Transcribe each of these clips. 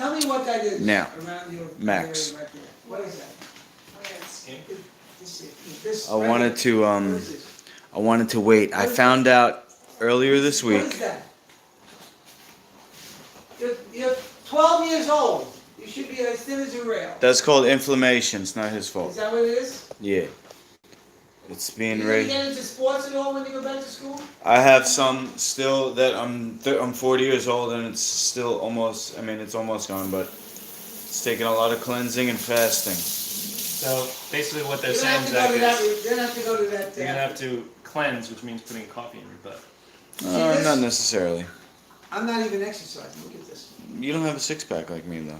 Tell me what that is. Now, Around your Max. area right there. What is that? I wanted to wait. I found out earlier this What is week. that? You're 12 years old. You should be as thin as a rail. That's called inflammation. It's not his Is fault. that what it is? Yeah. It's being You gonna raised. get into sports at all when you go back to school? I have some still that I'm 40 years old and it's still almost. I mean, it's almost gone, but it's taking a lot of cleansing and fasting. So basically, what they're You're gonna saying, have to go Zach, to that. is You're gonna have to go to that. you're gonna have to cleanse, which means putting coffee in your butt. this? Not necessarily. I'm not even exercising. Look at this. You don't have a six pack like me though.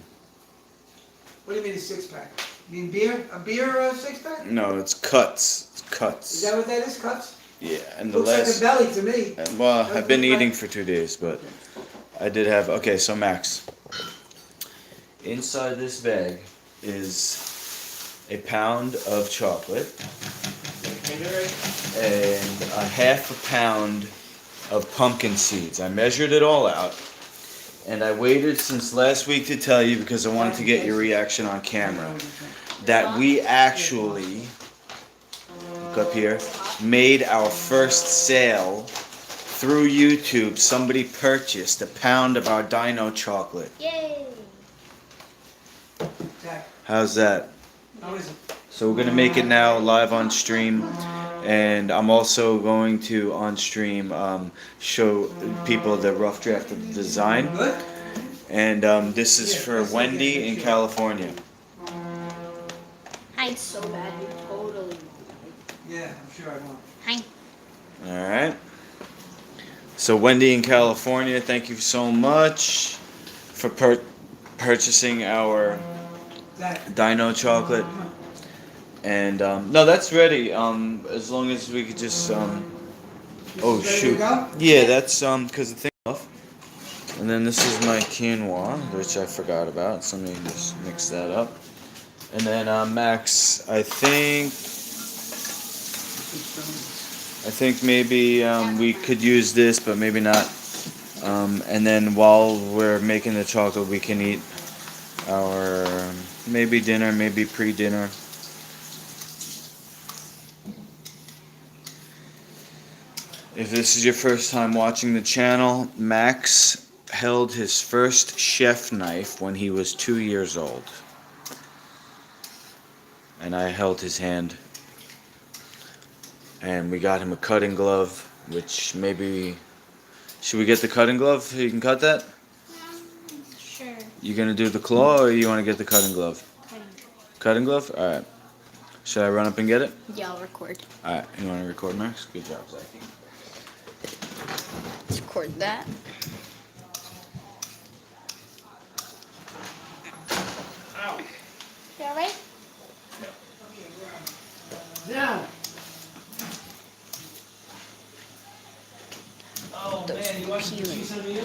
What do you mean a six pack? You mean beer? A beer six pack? No, it's cuts. It's Is cuts. that what that is? Cuts? Yeah, and the Looks like a last. belly to me. Well, Doesn't I've been look like- eating for 2 days, but I did have. Okay, so Max. Inside this bag is a pound of chocolate and a half a pound of pumpkin seeds. I measured it all out. And I waited since last week to tell you because I wanted to get your reaction on camera. That we actually, look up here, made our first sale through YouTube. Somebody purchased a pound of our Dino chocolate. Yay! Jack, How's that? how is it? So we're gonna make it now live on stream, and I'm also going to on stream show people the rough draft of the design. Good? And this is for Wendy in California. Hi, so bad. You totally. Yeah, I'm sure I won't. Hi. All right. So Wendy in California, thank you so much for purchasing our Zach, Dino chocolate. And no, that's ready. As long as we could just oh ready to shoot. go? Yeah, that's because the thing off. And then this is my quinoa, which I forgot about. So let me just mix that up. And then Max, I think maybe we could use this, but maybe not. And then while we're making the chocolate, we can eat our maybe dinner, maybe pre-dinner. If this is your first time watching the channel, Max held his first chef knife when he was 2 years old. And I held his hand. And we got him a cutting glove, which maybe... Should we get the cutting glove so you can cut that? Sure. You gonna do the claw or you wanna get the cutting glove? Cutting glove? Alright. Should I run up and get it? Yeah, I'll record. Alright, you wanna record, Max? Good job, Zach. Let's record that. You alright? now. Oh man, you want some peeling. cheese on you? You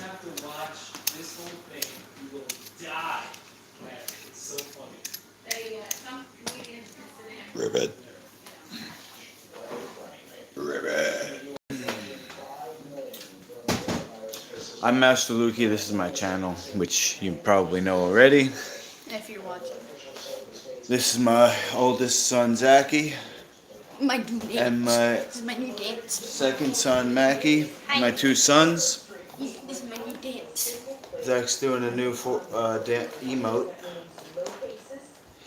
have to watch this whole thing. You will die. Man, it's so funny. Some comedians Ribbit. Ribbit. I'm Master Lukey. This is my channel, which you probably know already. If you're watching. This is my oldest son, Zachy, My new dance. and my This is my new dance. second son, Mackie. My two sons. This is my new dance. Zach's doing a new emote.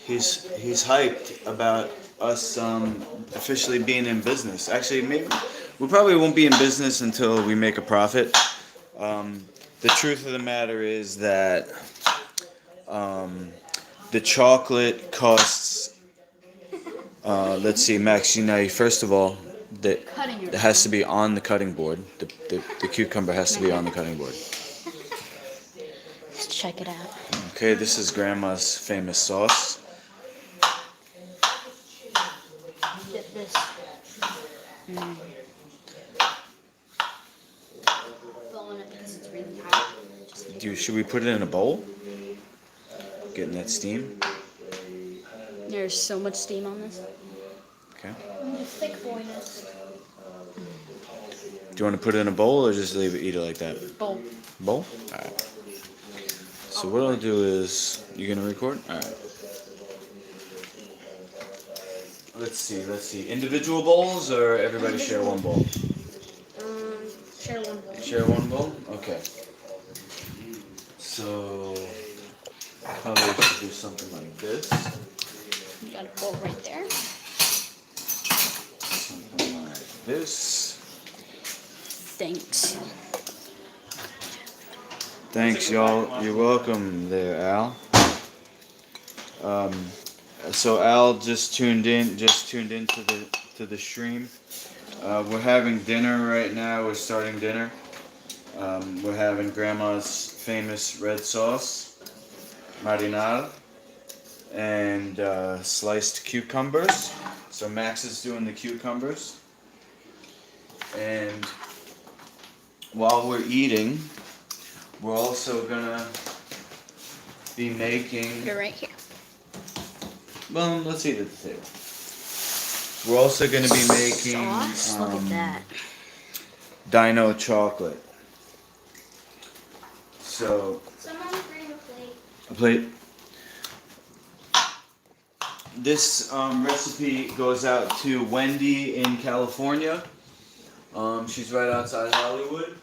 He's hyped about us officially being in business. Actually, maybe we probably won't be in business until we make a profit. The truth of the matter is that the chocolate costs. Let's see, Max. You know, first of all, that Cutting your it has to be on the cutting board. The cucumber has to be on the cutting board. Let's check it out. Okay, this is Grandma's famous sauce. Get this. Blowing it because it's really hot. Should we put it in a bowl? Getting that steam. There's so much steam on this. Okay. Thick boyness. Do you want to put it in a bowl or just leave it, eat it like that? Bowl. Bowl? Alright. So what I'll do is, you gonna record? All right. Let's see. Individual bowls or everybody share one bowl? Share one bowl. Share one bowl? Okay. So, probably should do something like this. You got a bowl right there. Something like this. Thanks. Thanks, y'all. You're welcome there, Al. So Al just tuned in to the stream. We're having dinner right now. We're starting dinner. We're having Grandma's famous red sauce, marinara, and sliced cucumbers. So Max is doing the cucumbers. And while we're eating, we're also gonna be making. You're right here. Well, let's eat at the table. We're also gonna be making Sauce? Look at that. Dino chocolate. So Someone bring a plate. a plate. This recipe goes out to Wendy in California. She's right outside Hollywood,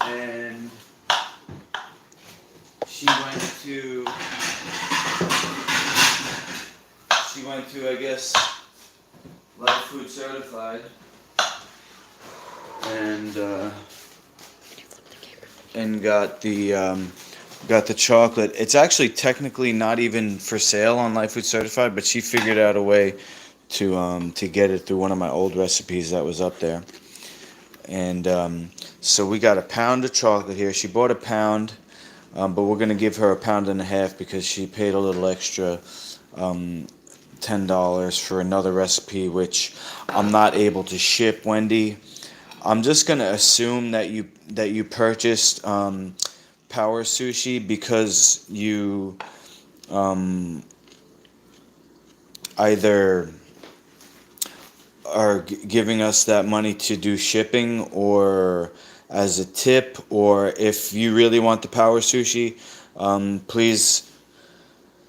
and she went to I guess Life Food Certified, and got the chocolate. It's actually technically not even for sale on Life Food Certified, but she figured out a way to get it through one of my old recipes that was up there. And so we got a pound of chocolate here. She bought a pound, but we're gonna give her a pound and a half because she paid a little extra, $10 for another recipe, which I'm not able to ship, Wendy. I'm just gonna assume that you purchased Power Sushi because you either are giving us that money to do shipping or as a tip, or if you really want the Power Sushi, please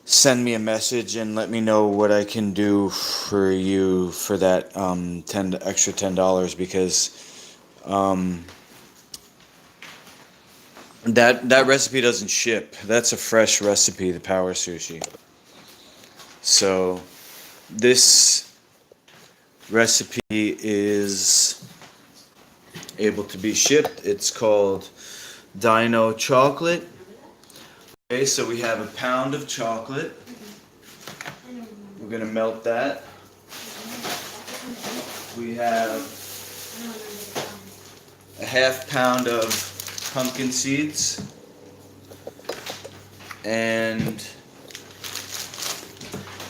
send me a message and let me know what I can do for you for that extra $10 because that recipe doesn't ship. That's a fresh recipe, the Power Sushi. So this recipe is able to be shipped. It's called Dino chocolate. Okay, so we have a pound of chocolate. We're gonna melt that. We have a half pound of pumpkin seeds and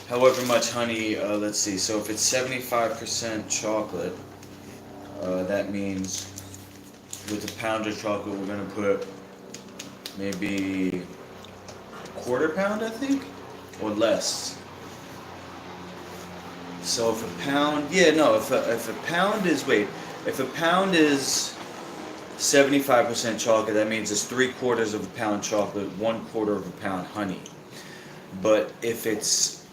however much honey, let's see, so if it's 75% chocolate, that means with a pound of chocolate we're going to put maybe a quarter pound, I think, or less. So if a pound, if a pound is, if a pound is 75% chocolate, that means it's 3/4 of a pound chocolate, 1/4 of a pound honey. But if it's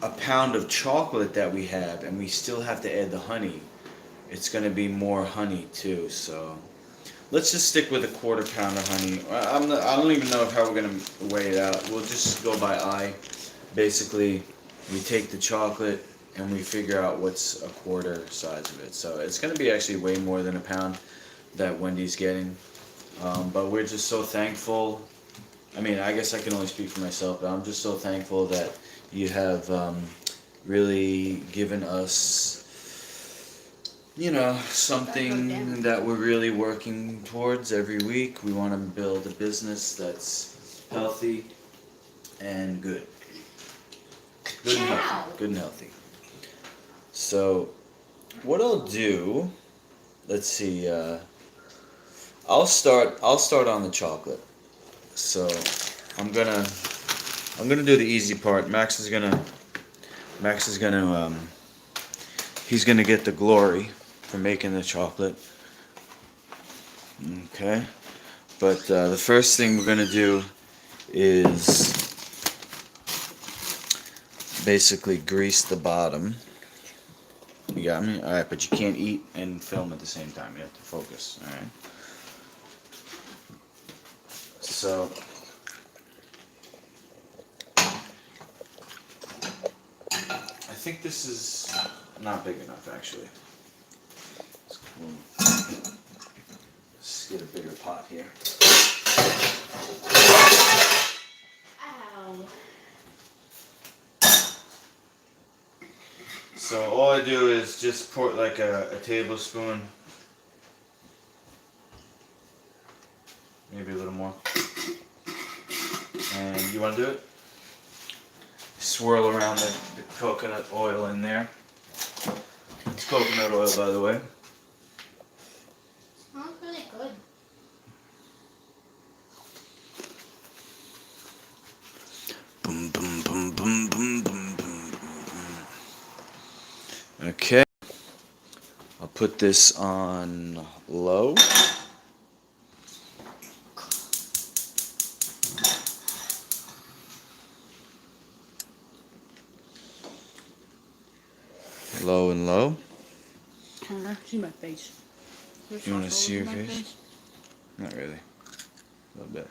a pound of chocolate that we have and we still have to add the honey, it's going to be more honey too. So let's just stick with a quarter pound of honey. I don't even know how we're going to weigh it out. We'll just go by eye. Basically, we take the chocolate and we figure out what's a quarter size of it. So it's going to be actually way more than a pound that Wendy's getting. But we're just so thankful. I mean, I guess I can only speak for myself, but I'm just so thankful that you have really given us, something that we're really working towards every week. We want to build a business that's healthy and good. Good and healthy. Good and healthy. So, what I'll do, let's see, I'll start on the chocolate. So, I'm gonna do the easy part. Max is gonna he's gonna get the glory for making the chocolate. Okay, but the first thing we're gonna do is basically grease the bottom. You got me? Alright, but you can't eat and film at the same time. You have to focus, alright? So, I think this is not big enough, actually. Let's get a bigger pot here. Ow. So all I do is just pour like a tablespoon, maybe a little more. And you want to do it? Swirl around the coconut oil in there. It's coconut oil, by the way. Smells really good. Boom, boom, boom, boom, boom, boom, boom, boom. Okay. I'll put this on low. Low and low. I don't know. See my face. You want to see your face? Not really. A little bit.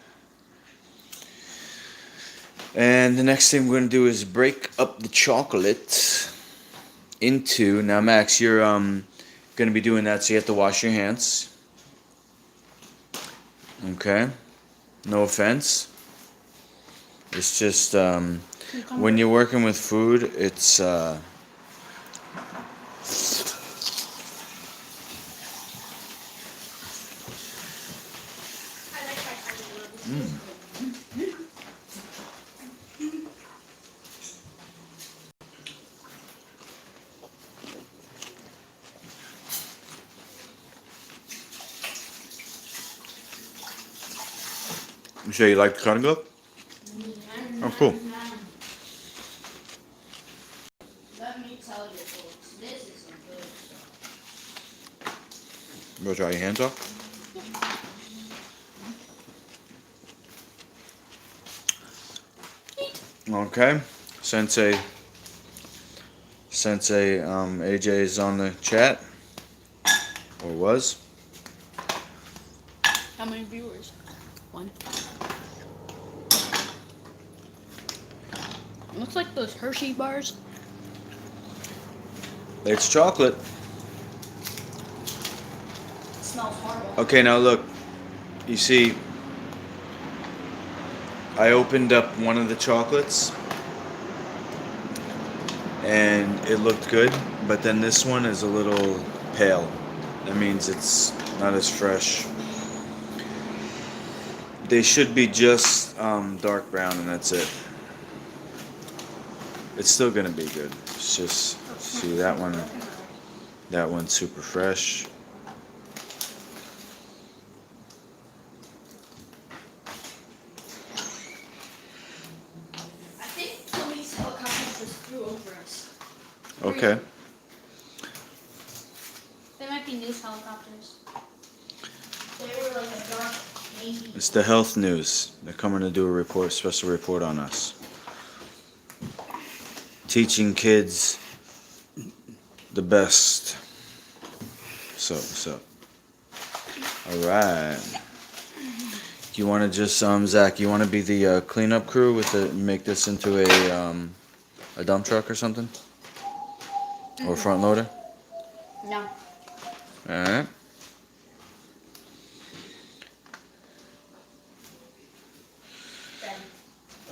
And the next thing we're going to do is break up the chocolate into, now Max, you're going to be doing that, so you have to wash your hands. Okay? No offense. It's just, when you're working with food, it's, you say you like the cutting glove? Oh, cool. Let me tell you, folks, this is some good stuff. You want to dry your hands off? Okay. Sensei, AJ is on the chat. Or was. How many viewers? One. Looks like those Hershey bars. It's chocolate. It smells horrible. Okay, now look. You see, I opened up one of the chocolates and it looked good, but then this one is a little pale. That means it's not as fresh. They should be just dark brown and that's it. It's still gonna be good. It's just, see that one, that one's super fresh. I think police helicopters just flew over us. Okay. They might be news helicopters. They were like a dark navy. It's the health news. They're coming to do a report, special report on us. Teaching kids the best. So. All right. You want to just, Zach, you want to be the cleanup crew with the, make this into a dump truck or something? Or a front loader? No. All right.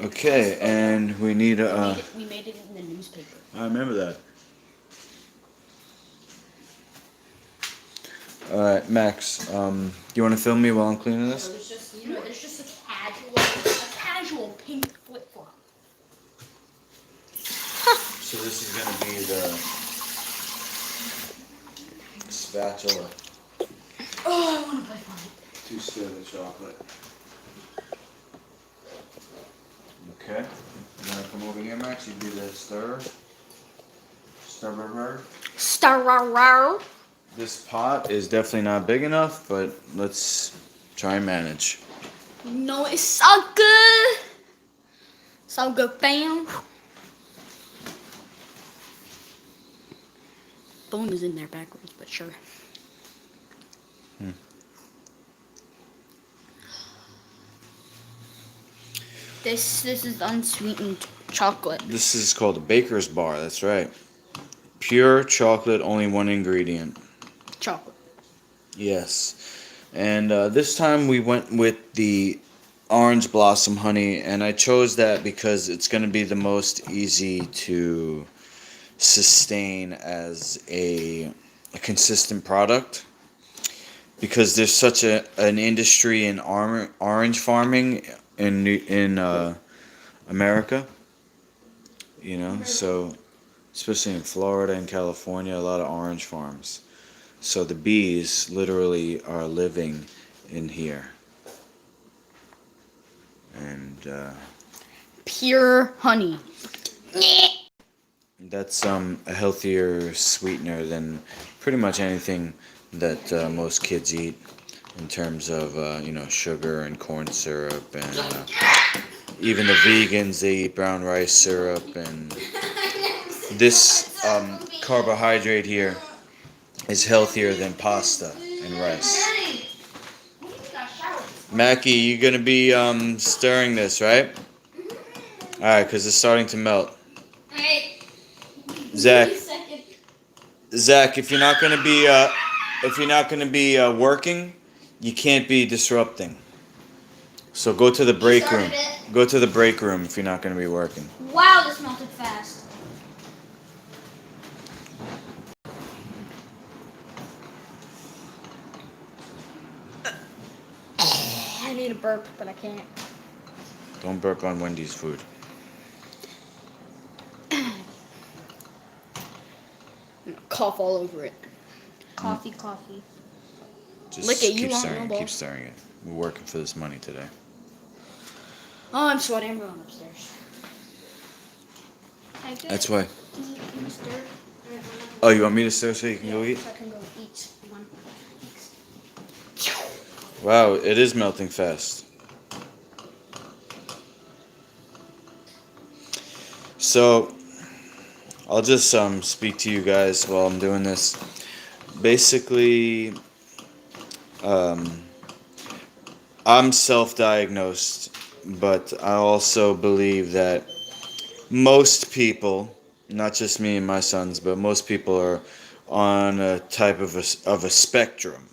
Okay, and we need a. We made it in the newspaper. I remember that. Alright, Max, you want to film me while I'm cleaning this? There's just, there's just a casual pink flip flop. So this is going to be the spatula Oh, I want to bite on it. to stir the chocolate. Okay, you want to come over here, Max? You do the stirrer. Stirrer. Star. This pot is definitely not big enough, but let's try and manage. No, it's so good. So I'll go bam. Boom is in there backwards, but sure. This is unsweetened chocolate. This is called a baker's bar. That's right. Pure chocolate, only one ingredient. Chocolate. Yes. And this time we went with the orange blossom honey, and I chose that because it's going to be the most easy to sustain as a consistent product, because there's such an industry in orange farming in America, you know, so especially in Florida and California, a lot of orange farms. So the bees literally are living in here. And Pure honey. that's a healthier sweetener than pretty much anything that most kids eat, in terms of sugar and corn syrup, and even the vegans, they eat brown rice syrup. And this carbohydrate here is healthier than pasta and rice. Mackie, you gonna be stirring this, right? All right, because it's starting to melt. Zach, if you're not gonna be working, you can't be disrupting. So go to the break room. Go to the break room if you're not gonna be working. Wow, this melted fast. I need a burp, but I can't. Don't burp on Wendy's food. Cough all over it. Coffee. Just Lick it, you keep want stirring it. no Keep ball. stirring it. We're working for this money today. Oh, I'm sweating. I'm going upstairs. That's why. Can you stir? Oh, you want me to stir so you can go eat? So I can go eat one. Wow, it is melting fast. So, I'll just speak to you guys while I'm doing this. Basically, I'm self-diagnosed, but I also believe that most people, not just me and my sons, but most people are on a type of a spectrum.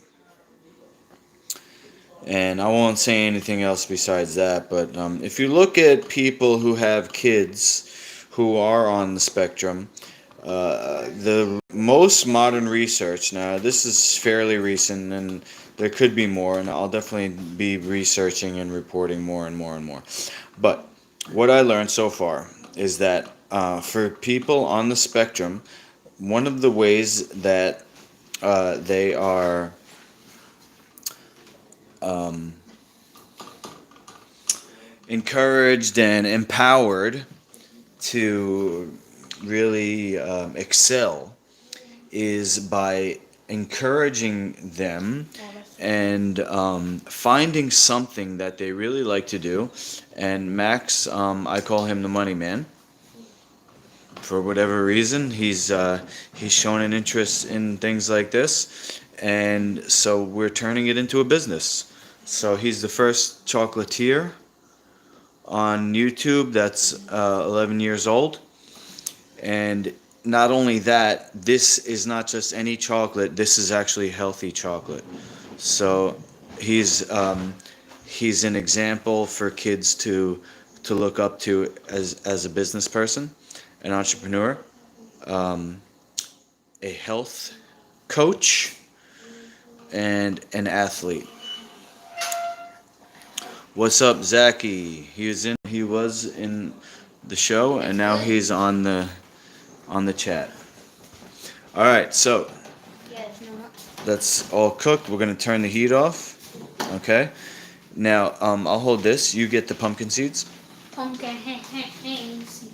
And I won't say anything else besides that, but if you look at people who have kids who are on the spectrum, the most modern research, now this is fairly recent and there could be more, and I'll definitely be researching and reporting more and more and more. But what I learned so far is that for people on the spectrum, one of the ways that they are encouraged and empowered to really excel is by encouraging them and finding something that they really like to do. And Max, I call him the money man. For whatever reason, he's shown an interest in things like this, and so we're turning it into a business. So he's the first chocolatier on YouTube that's 11 years old. And not only that, this is not just any chocolate, this is actually healthy chocolate. So he's an example for kids to look up to as a business person, an entrepreneur, a health coach, and an athlete. What's up, Zachy? He was in the show, and now he's on the chat. All right, so that's all cooked. We're gonna turn the heat off. Okay. Now, I'll hold this. You get the pumpkin seeds. Pumpkin seeds.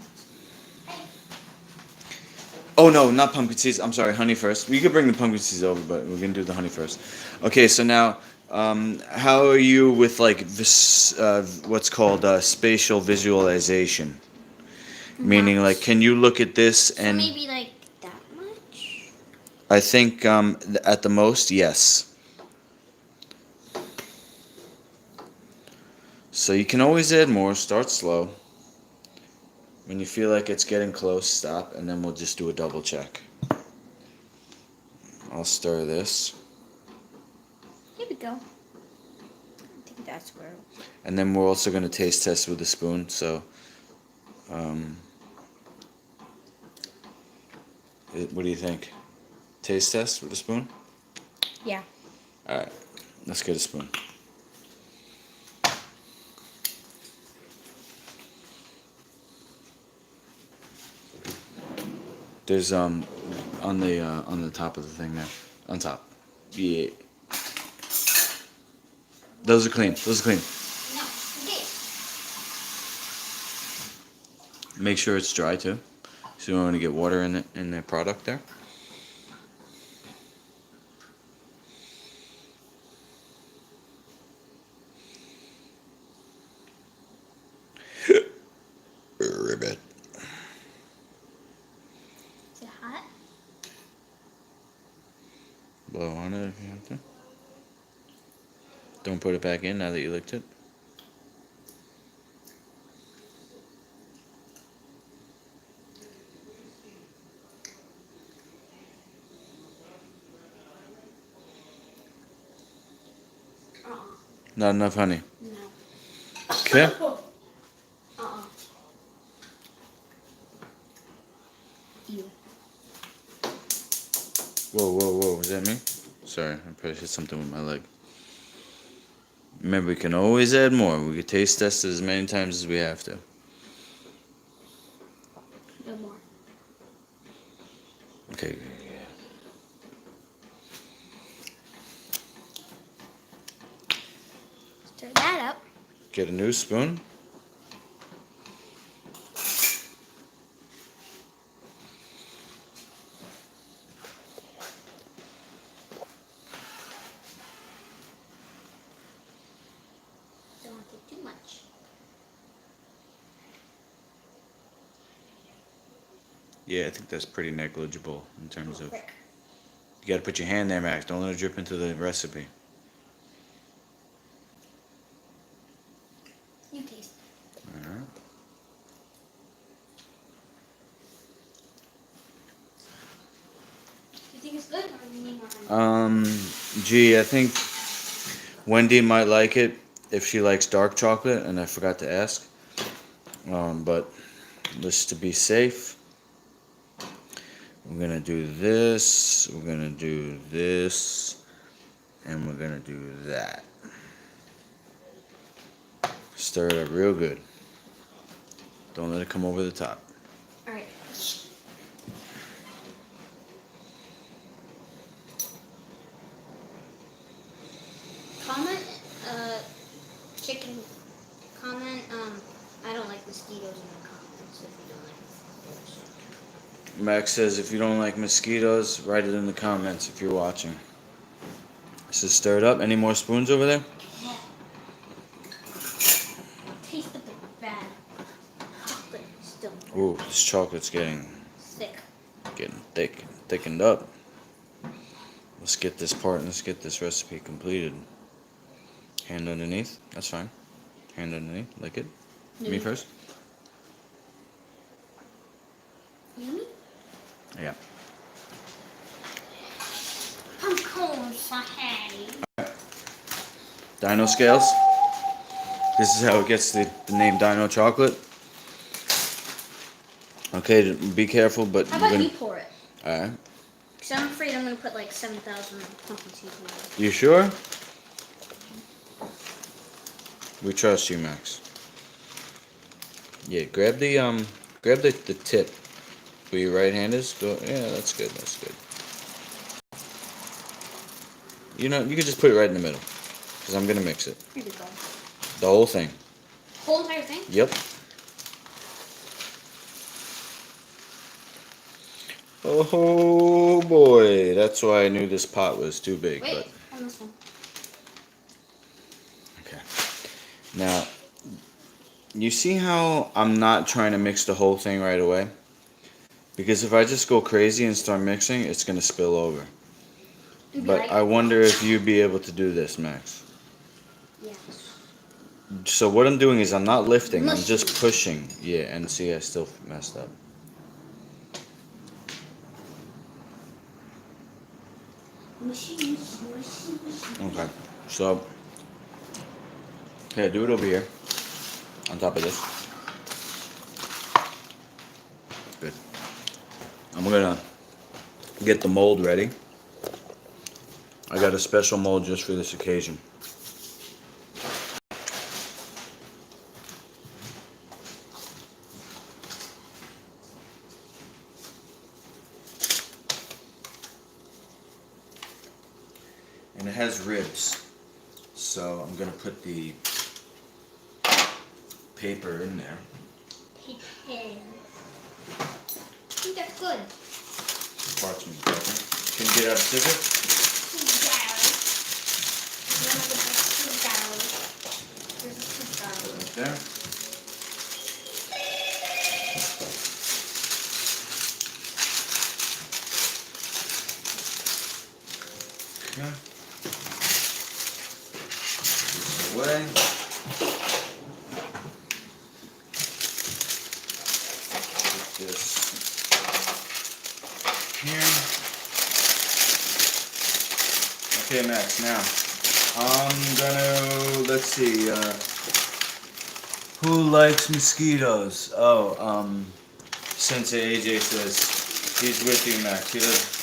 Oh no, not pumpkin seeds. I'm sorry, honey first. We could bring the pumpkin seeds over, but we're gonna do the honey first. Okay, so now How are you with like this? What's called spatial visualization? Meaning, like, can you look at this So and maybe like that much? I think at the most, yes. So you can always add more. Start slow. When you feel like it's getting close, stop, and then we'll just do a double check. I'll stir this, Here we go. I think that's where. and then we're also going to taste test with a spoon. So, what do you think? Taste test with a spoon? Yeah. All right, let's get a spoon. There's on the top of the thing there, on top. Yeah. Those are clean. Those are clean. No. Okay. Make sure it's dry too, so you don't want to get water in the product there. Ribbit. Is it hot? Blow on it if you have to. Don't put it back in now that you licked it. Not enough honey. No. Okay. Ew. Whoa, whoa, whoa. Was that me? Sorry, I probably hit something with my leg. Remember, we can always add more. We can taste test it as many times as we have to. No more. Okay. Stir that up. Get a new spoon. Don't want to too much. Yeah, I think that's pretty negligible in terms of. Quick. You gotta put your hand there, Max. Don't let it drip into the recipe. You taste. Alright. Do you think it's good or do you need more honey? Gee, I think Wendy might like it if she likes dark chocolate, and I forgot to ask. But just to be safe, we're gonna do this, we're gonna do this, and we're gonna do that. Stir it up real good. Don't let it come over the top. Alright. Comment, chicken, comment, I don't like mosquitoes in the comments if you don't like mosquitoes. Max says if you don't like mosquitoes, write it in the comments if you're watching. So stir it up. Any more spoons over there? Taste the bad chocolate still Ooh, this chocolate's getting thick. thick, thickened up. Let's get this part. Let's get this recipe completed. Hand underneath. That's fine. Hand underneath. Lick it. Me first. Yummy? Yeah. Pumpkin Sahari. Dino scales. This is how it gets the name Dino chocolate. Okay, be careful, but How about you pour it? Alright. Because I'm afraid I'm going to put like 7,000 pumpkin seeds in it. You sure? We trust you, Max. Yeah, grab the tip where your right hand is. Go. Yeah, that's good. That's good. You know, you can just put it right in the middle, because I'm gonna mix it. Here we go. The whole thing. Whole entire thing? Yep. Oh boy, that's why I knew this pot was too big. Wait, on this one. Now, you see how I'm not trying to mix the whole thing right away? Because if I just go crazy and start mixing, it's going to spill over. But I wonder if you'd be able to do this, Max. Yes. So what I'm doing is I'm not lifting, I'm just pushing. Yeah, and see, I still messed up. Okay, so, yeah, do it over here, on top of this. Good. I'm gonna get the mold ready. I got a special mold just for this occasion. And it has ribs, so I'm gonna put the paper in there. I think that's good. Parchment paper. Can you get out a scissor? Right there. Okay. This away. Put this here. Okay, Max, now I'm gonna, let's see, who likes mosquitoes? Oh, Sensei AJ says he's with you, Max. He does.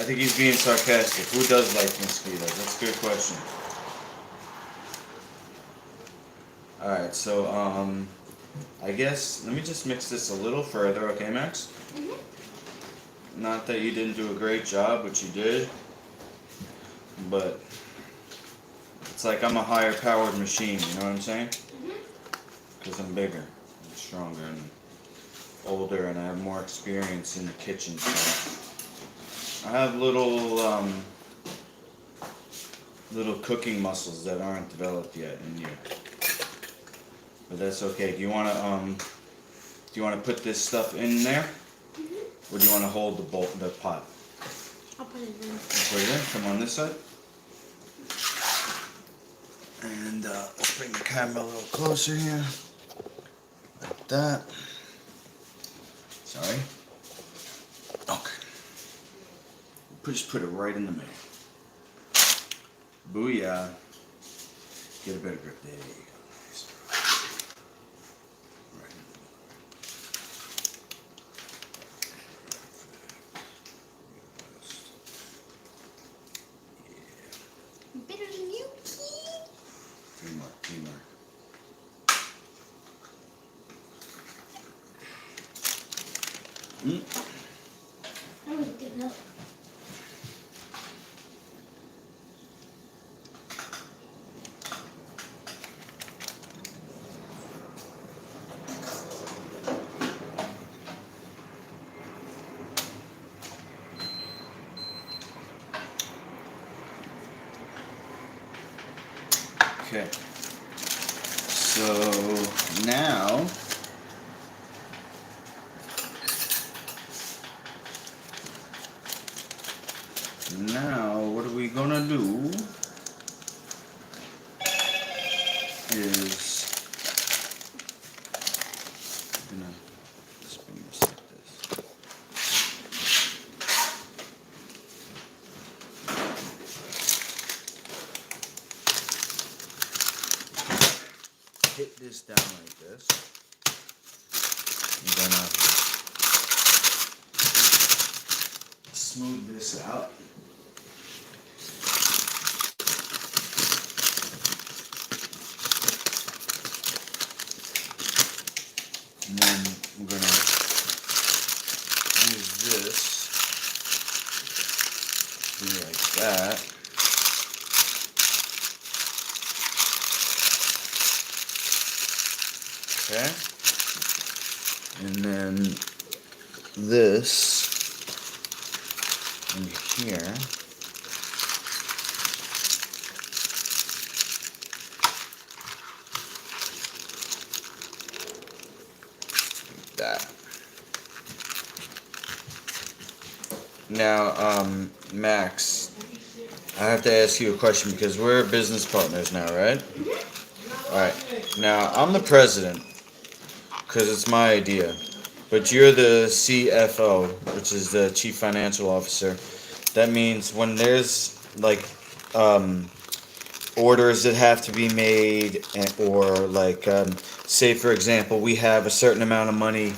I think he's being sarcastic. Who does like mosquitoes? That's a good question. Alright, so, I guess, let me just mix this a little further, okay, Max? Not that you didn't do a great job, which you did, but it's like I'm a higher powered machine, you know what I'm saying? Because I'm bigger, and stronger, and older, and I have more experience in the kitchen, so I have little cooking muscles that aren't developed yet in you. But that's okay. Do you wanna put this stuff in there? Or do you wanna hold the pot? I'll put it in. You put it in, come on this side. And let's bring the camera a little closer here. Like that. Sorry. Okay. Just put it right in the middle. Booyah. Get a better grip. There you go. Right in the middle. Better than you, kid. Teamwork, teamwork. That was good enough. Okay. So now what are we gonna do is I'm gonna spin this like this. Hit this down like this. I'm gonna smooth this out. And then I'm gonna use this to be like that. Okay. And then this in here. that. Now, Max, I have to ask you a question because we're business partners now, right? Alright, now I'm the president because it's my idea, but you're the CFO, which is the Chief Financial Officer. That means when there's like orders that have to be made, or like say for example we have a certain amount of money,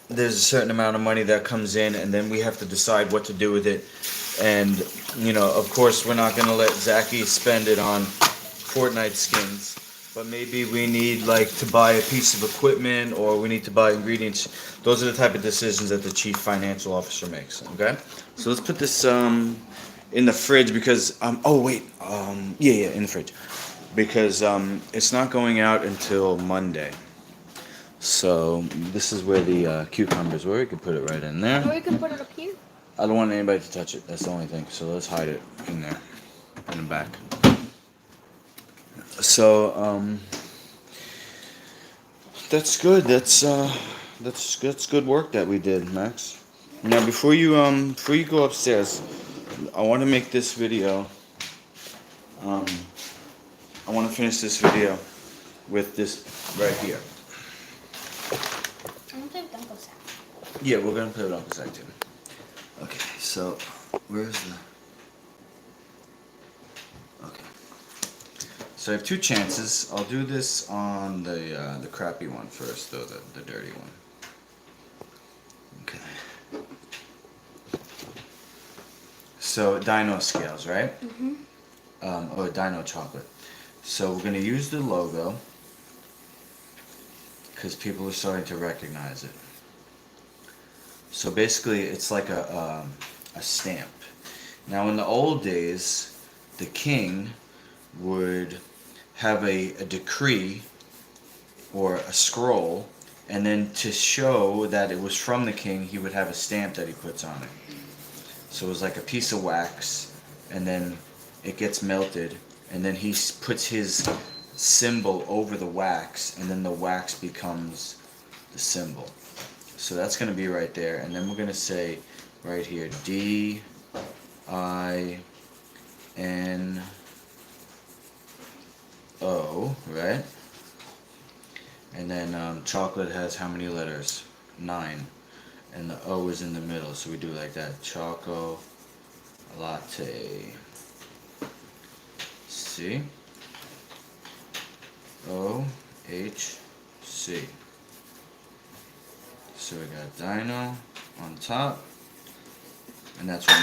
there's a certain amount of money that comes in and then we have to decide what to do with it. And you know, of course we're not going to let Zachy spend it on Fortnite skins, but maybe we need like to buy a piece of equipment or we need to buy ingredients. Those are the type of decisions that the Chief Financial Officer makes. Okay, so let's put this in the fridge because oh wait, yeah, in the fridge because it's not going out until Monday. So this is where the cucumbers were. You can put it right in there. Or you can put it up here. I don't want anybody to touch it. That's the only thing. So let's hide it in there, in the back. So that's good. That's good work that we did, Max. Now before you go upstairs, I want to make this video. I want to finish this video with this right here. I'm gonna play with Uncle Sam. Yeah, we're gonna play with Uncle Zach too. Okay, so where's the? Okay. So I have two chances. I'll do this on the crappy one first, though the dirty one. Okay. So dino scales, right? Or dino chocolate. So we're gonna use the logo because people are starting to recognize it. So basically, it's like a stamp. Now, in the old days, the king would have a decree or a scroll, and then to show that it was from the king, he would have a stamp that he puts on it. So it was like a piece of wax, and then it gets melted, and then he puts his symbol over the wax, and then the wax becomes the symbol. So that's going to be right there, and then we're going to say right here DINO, right? And then chocolate has how many letters? 9. And the O is in the middle, so we do like that. Choco latte. C O H C. So we got dino on top, and that's what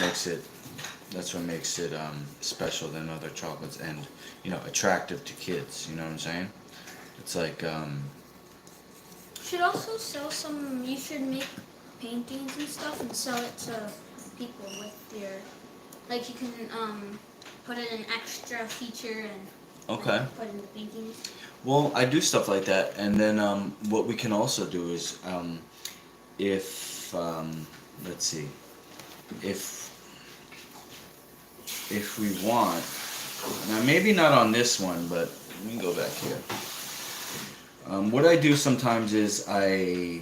makes it special than other chocolates, and you know, attractive to kids. You know what I'm saying? It's like You should also sell some. You should make paintings and stuff and sell it to people with your. Like you can put it in extra feature and. okay. Put in the paintings. Well, I do stuff like that, and then what we can also do is if let's see, if we want, now maybe not on this one, but let me go back here. What I do sometimes is I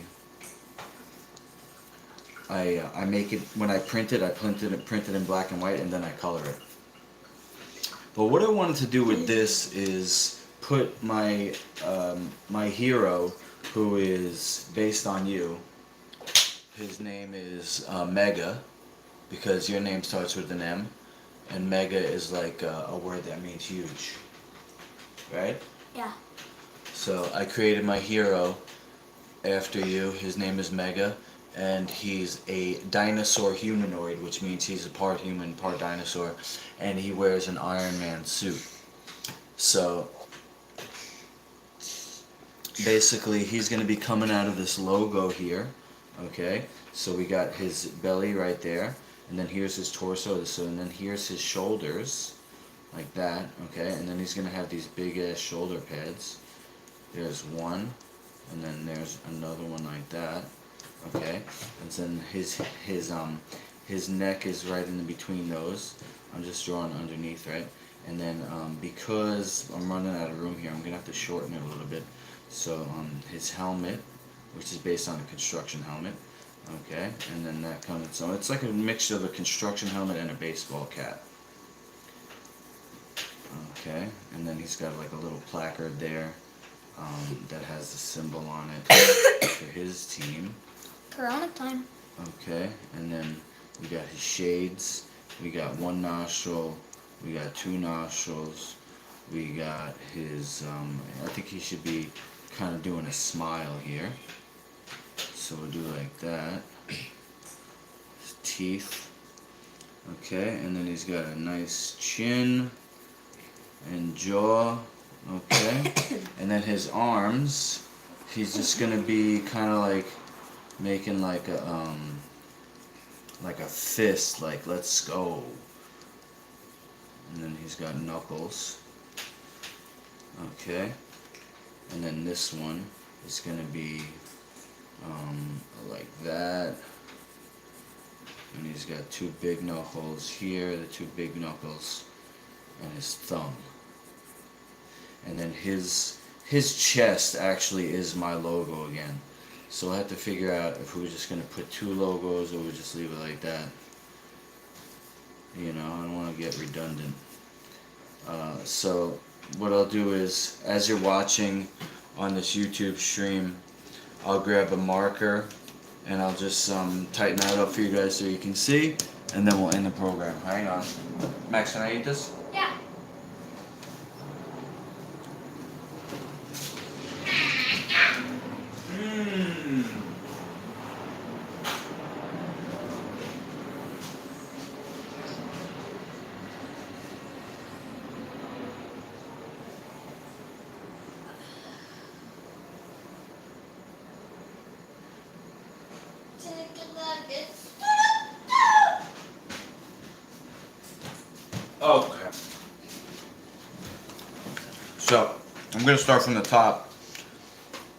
make it, when I print it in black and white, and then I color it. But what I wanted to do with this is put my my hero, who is based on you. His name is Mega, because your name starts with an M, and Mega is like a word that means huge, right? Yeah. So I created my hero after you. His name is Mega, and he's a dinosaur humanoid, which means he's a part human, part dinosaur, and he wears an Iron Man suit. So basically, he's going to be coming out of this logo here. Okay, so we got his belly right there, and then here's his torso, and then here's his shoulders, like that, okay, and then he's going to have these big ass shoulder pads. There's one, and then there's another one like that, okay, and then his neck is right in between those. I'm just drawing underneath, right, and then because I'm running out of room here, I'm going to have to shorten it a little bit. So his helmet which is based on a construction helmet. Okay, and then that comes, so it's like a mixture of a construction helmet and a baseball cap. Okay, and then he's got like a little placard there that has the symbol on it for his team. Corona time. Okay, and then we got his shades. We got one nostril. We got two nostrils. We got his, I think he should be kind of doing a smile here. So we'll do like that. His teeth. Okay, and then he's got a nice chin and jaw. Okay, and then his arms, he's just gonna be kind of like making like a fist, like let's go. And then he's got knuckles. Okay, and then this one is gonna be like that. And he's got two big knuckles here, the two big knuckles, and his thumb. And then his chest actually is my logo again. So I have to figure out if we're just gonna put two logos or we just leave it like that. You know, I don't want to get redundant. So what I'll do is, as you're watching on this YouTube stream, I'll grab a marker and I'll just tighten that up for you guys so you can see, and then we'll end the program. Hang on. Max, can I eat this? Yeah. Mmm. Chicken nuggets. Okay. So, I'm going to start from the top.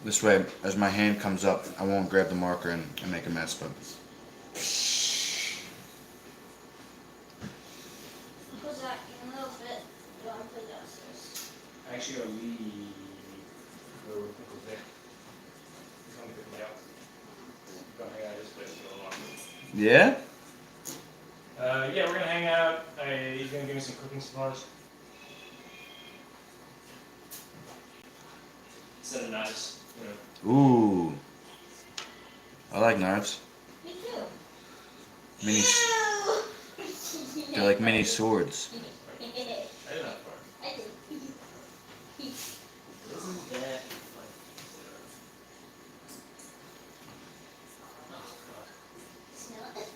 This way, as my hand comes up, I won't grab the marker and make a mess, but... Put that in a little bit. You want to put that first? Actually, I'll leave where we're pickles there. He's gonna pick me up. Gonna hang out at his place for a while. Yeah? Yeah, we're gonna hang out. He's gonna give me some cooking supplies. Set of knives, you know. Ooh. I like knives. Me too. Mini, they're like mini swords. I didn't have fun. I did. Isn't that funny? Oh, God. Smell it.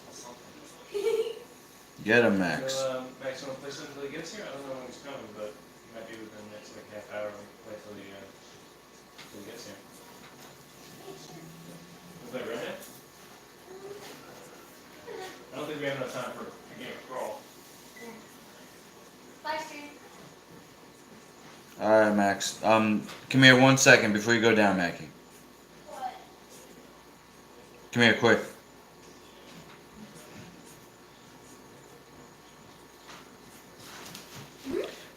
That's something. Get 'em, Max. So, Max, you wanna play something until he gets here? I don't know when he's coming, but it might be within the next like half hour. We can play till he gets here. Wanna play Redhead? I don't think we have enough time for a game of Crawl. Bye, stream. Alright, Max. Come here 1 second before you go down, Mackie. What? Come here, quick.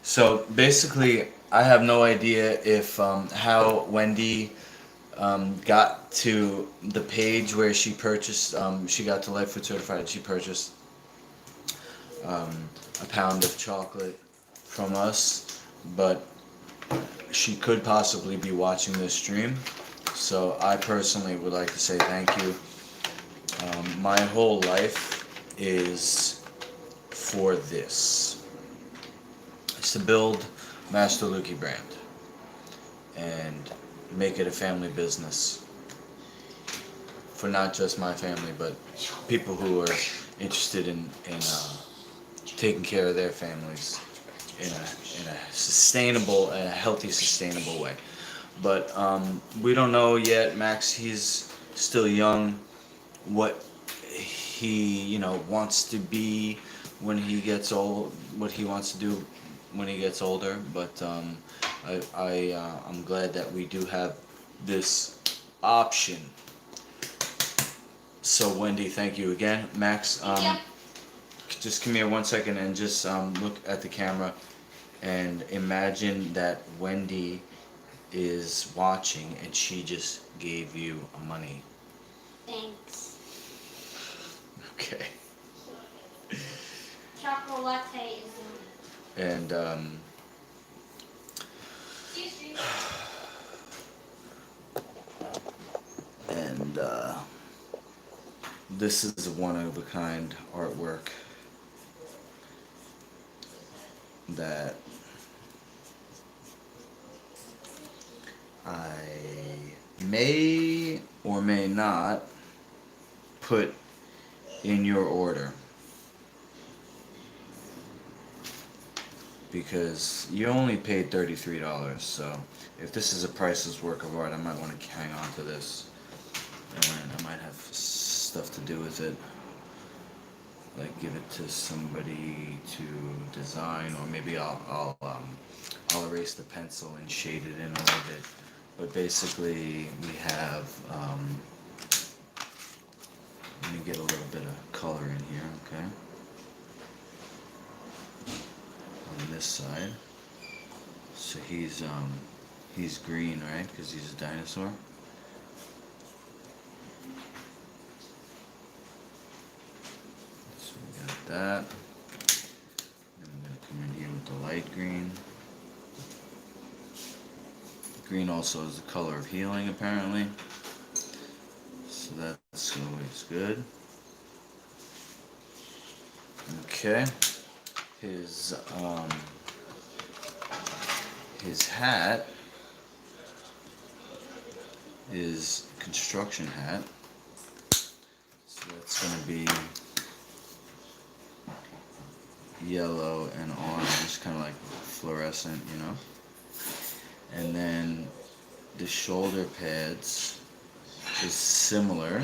So basically, I have no idea if how Wendy got to the page where she purchased. She got to Lightfoot Certified. She purchased a pound of chocolate from us, but she could possibly be watching this stream. So I personally would like to say thank you. My whole life is for this. It's to build Master Lukey brand and make it a family business for not just my family, but people who are interested in taking care of their families in a sustainable and a healthy, sustainable way. But we don't know yet. Max, he's still young, what he wants to be when he gets old, what he wants to do when he gets older. But I'm glad that we do have this option. So Wendy, thank you again. Max, just come here 1 second and just look at the camera and imagine that Wendy is watching and she just gave you money. Thanks. Okay. Chocolate is And and this is a one-of-a-kind artwork that I may or may not put in your order, because you only paid $33, so if this is a priceless work of art, I might want to hang on to this, and I might have stuff to do with it, like give it to somebody to design, or maybe I'll erase the pencil and shade it in a little bit. But basically, we have let me get a little bit of color in here, okay? On this side, so he's green, right? Because he's a dinosaur. So we got that. And I'm gonna come in here with the light green. Green also is the color of healing, apparently. So that's always good. Okay. His hat is a construction hat. So that's gonna be yellow and orange, kind of like fluorescent, you know. And then the shoulder pads is similar.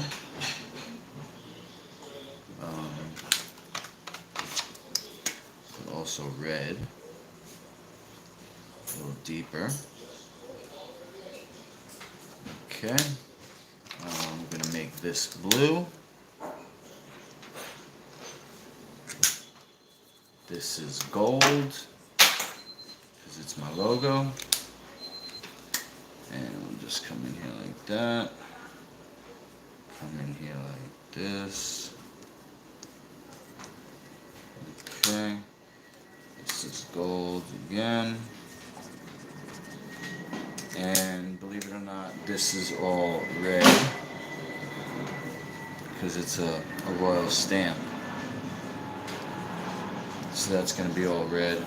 But also red, a little deeper. Okay, I'm gonna make this blue. This is gold, because it's my logo. And we'll just come in here like that. Come in here like this. Okay. This is gold again. And believe it or not, this is all red, because it's a royal stamp. So that's going to be all red.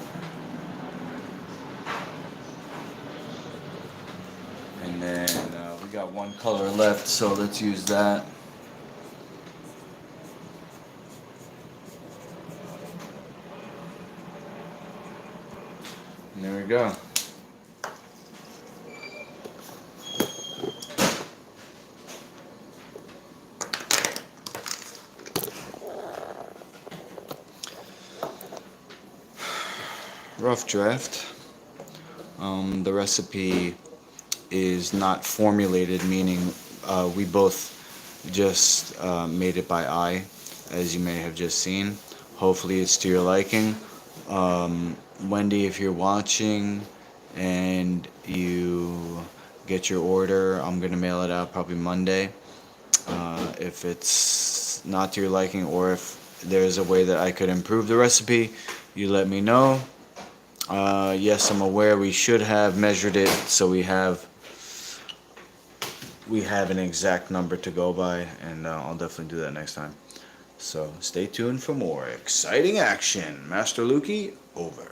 And then we got one color left, so let's use that. And there we go. Rough draft. The recipe is not formulated, meaning we both just made it by eye, as you may have just seen. Hopefully it's to your liking. Wendy, if you're watching and you get your order, I'm gonna mail it out probably Monday. If it's not to your liking, or if there's a way that I could improve the recipe, you let me know. Yes, I'm aware we should have measured it, so we have an exact number to go by, and I'll definitely do that next time. So stay tuned for more exciting action. Master Lukey, over.